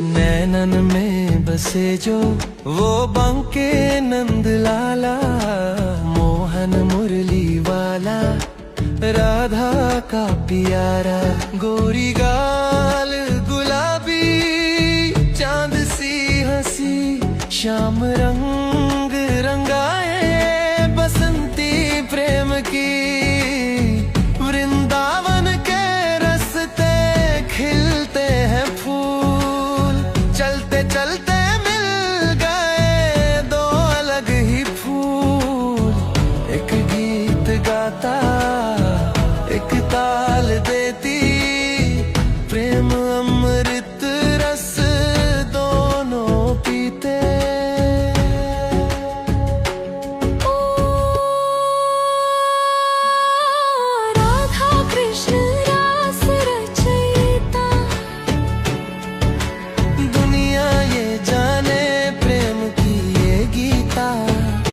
नैनन में बसे जो वो बंके नंद लाला, मोहन मुरली वाला, राधा का प्यारा, गोरी गाल गुलाबी, चांद सी हंसी, श्याम